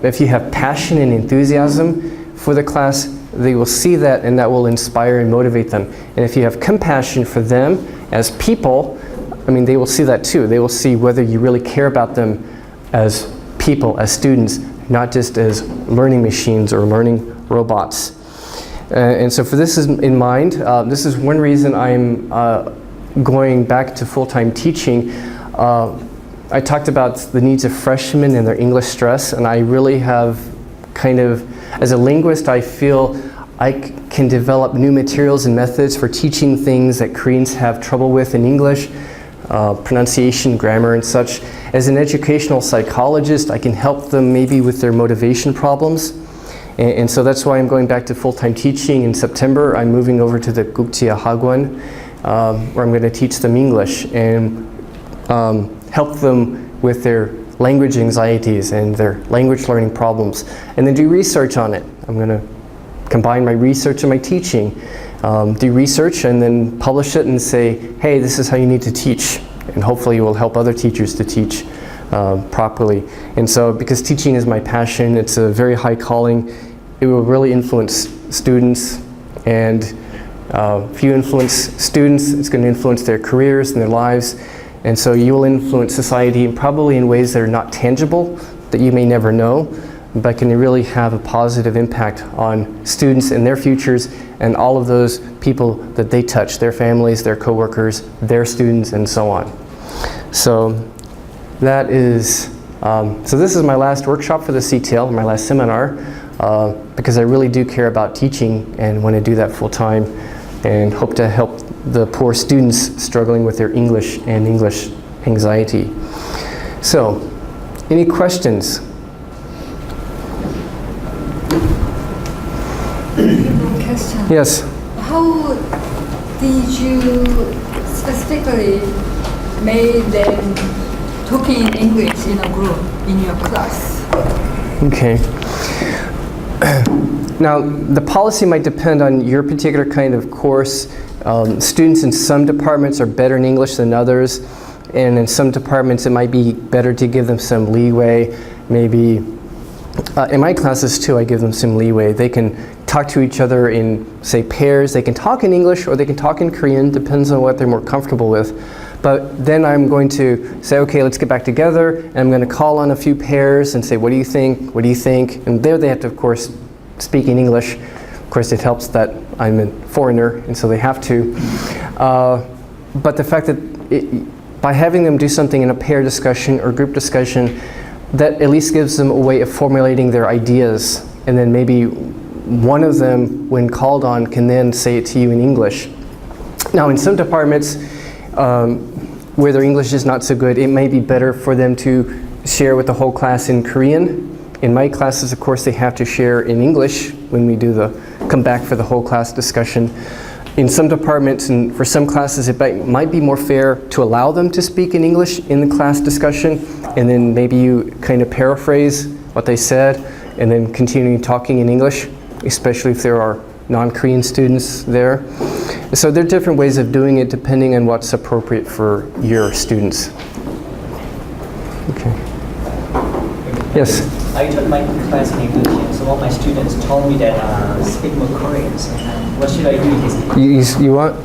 S1: If you have passion and enthusiasm for the class, they will see that, and that will inspire and motivate them. And if you have compassion for them as people, I mean, they will see that too. They will see whether you really care about them as people, as students, not just as learning machines or learning robots. And so for this in mind, this is one reason I'm going back to full-time teaching. I talked about the needs of freshmen and their English stress, and I really have kind of, as a linguist, I feel I can develop new materials and methods for teaching things that Koreans have trouble with in English, pronunciation, grammar, and such. As an educational psychologist, I can help them maybe with their motivation problems. And so that's why I'm going back to full-time teaching in September. I'm moving over to the Gukjia Hagwon, where I'm going to teach them English and help them with their language anxieties and their language learning problems, and then do research on it. I'm going to combine my research and my teaching, do research and then publish it and say, hey, this is how you need to teach, and hopefully it will help other teachers to teach properly. And so because teaching is my passion, it's a very high calling, it will really influence students, and if you influence students, it's going to influence their careers and their lives. And so you will influence society probably in ways that are not tangible, that you may never know, but can really have a positive impact on students and their futures and all of those people that they touch, their families, their coworkers, their students, and so on. So that is, so this is my last workshop for the CTL, my last seminar, because I really do care about teaching and want to do that full time, and hope to help the poor students struggling with their English and English anxiety. So, any questions?
S2: Question.
S1: Yes.
S2: How did you specifically make them talking in English in a group in your class?
S1: Okay. Now, the policy might depend on your particular kind of course. Students in some departments are better in English than others, and in some departments it might be better to give them some leeway. Maybe, in my classes too, I give them some leeway. They can talk to each other in, say, pairs. They can talk in English or they can talk in Korean, depends on what they're more comfortable with. But then I'm going to say, okay, let's get back together, and I'm going to call on a few pairs and say, what do you think? What do you think? And there they have to, of course, speak in English. Of course, it helps that I'm a foreigner, and so they have to. But the fact that by having them do something in a pair discussion or group discussion, that at least gives them a way of formulating their ideas, and then maybe one of them, when called on, can then say it to you in English. Now, in some departments where their English is not so good, it may be better for them to share with the whole class in Korean. In my classes, of course, they have to share in English when we do come back for the whole class discussion. In some departments and for some classes, it might be more fair to allow them to speak in English in the class discussion, and then maybe you kind of paraphrase what they said and then continue talking in English, especially if there are non-Korean students there. So there are different ways of doing it depending on what's appropriate for your students. Okay. Yes?
S3: I taught my class in English, and some of my students told me that speak more Korean. So what should I do in this case?
S1: You want?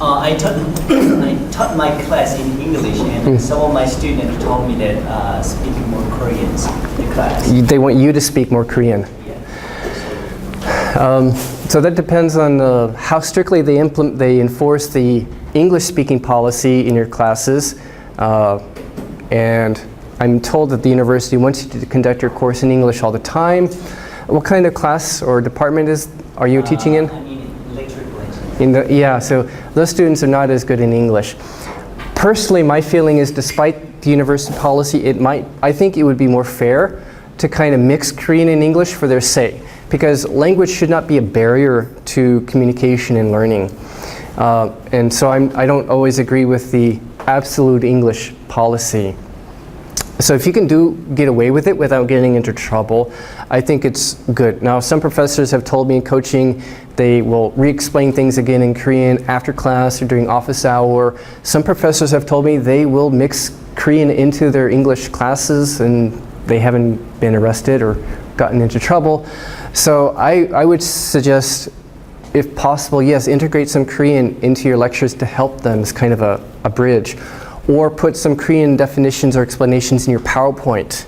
S3: I taught my class in English, and some of my students told me that speaking more Korean in the class.
S1: They want you to speak more Korean.
S3: Yeah.
S1: So that depends on how strictly they enforce the English-speaking policy in your classes. And I'm told that the university wants you to conduct your course in English all the time. What kind of class or department are you teaching in?
S3: I mean, lecturebased.
S1: Yeah, so those students are not as good in English. Personally, my feeling is despite the university policy, I think it would be more fair to kind of mix Korean and English for their sake, because language should not be a barrier to communication and learning. And so I don't always agree with the absolute English policy. So if you can get away with it without getting into trouble, I think it's good. Now, some professors have told me in coaching they will re-explain things again in Korean after class or during office hour. Some professors have told me they will mix Korean into their English classes and they haven't been arrested or gotten into trouble. So I would suggest, if possible, yes, integrate some Korean into your lectures to help them as kind of a bridge. Or put some Korean definitions or explanations in your PowerPoint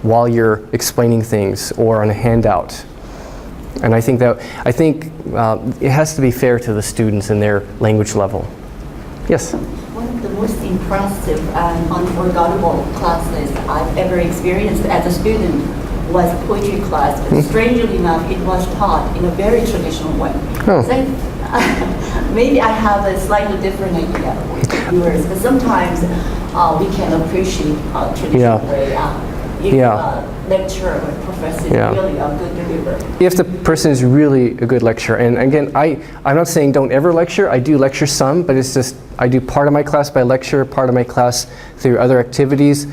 S1: while you're explaining things or on a handout. And I think it has to be fair to the students and their language level. Yes?
S4: One of the most impressive and unforgettable classes I've ever experienced as a student was poetry class, but strangely enough, it was taught in a very traditional way.
S1: Oh.
S4: So, maybe I have a slightly different idea with viewers, but sometimes we can appreciate traditional way. If lecturer or professor is really a good deliverer.
S1: If the person is really a good lecturer, and again, I'm not saying don't ever lecture. I do lecture some, but it's just I do part of my class by lecture, part of my class through other activities.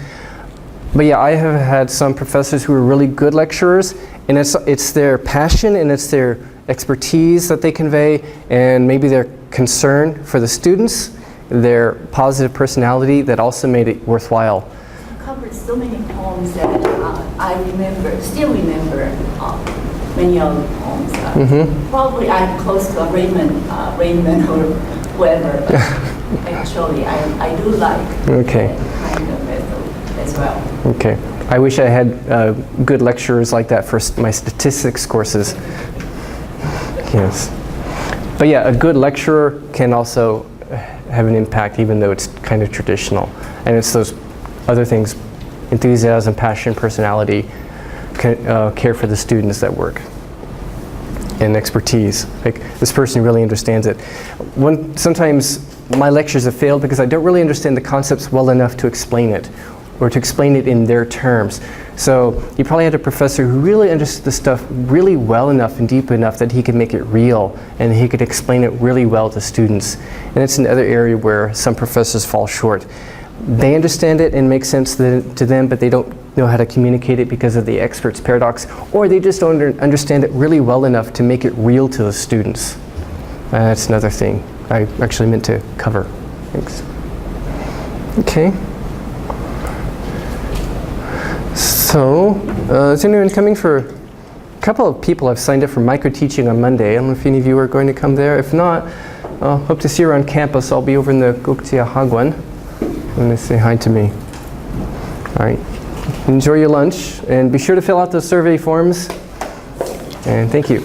S1: But yeah, I have had some professors who are really good lecturers, and it's their passion and it's their expertise that they convey, and maybe their concern for the students, their positive personality that also made it worthwhile.
S4: You covered so many poems that I still remember many of the poems. Probably I'm close to a Raymond or whoever, but actually I do like that kind of method as well.
S1: Okay. I wish I had good lecturers like that for my statistics courses. Yes. But yeah, a good lecturer can also have an impact even though it's kind of traditional. And it's those other things, enthusiasm, passion, personality, care for the students that work, and expertise. Like, this person really understands it. Sometimes my lectures have failed because I don't really understand the concepts well enough to explain it, or to explain it in their terms. So you probably had a professor who really understood the stuff really well enough and deep enough that he could make it real and he could explain it really well to students. And it's another area where some professors fall short. They understand it and it makes sense to them, but they don't know how to communicate it because of the expert's paradox, or they just don't understand it really well enough to make it real to the students. That's another thing I actually meant to cover. Thanks. Okay. So, is anyone coming for a couple of people have signed up for micro teaching on Monday. I don't know if any of you are going to come there. If not, hope to see you around campus. I'll be over in the Gokjia Hagwon. And say hi to me. All right. Enjoy your lunch and be sure to fill out those survey forms. And thank you.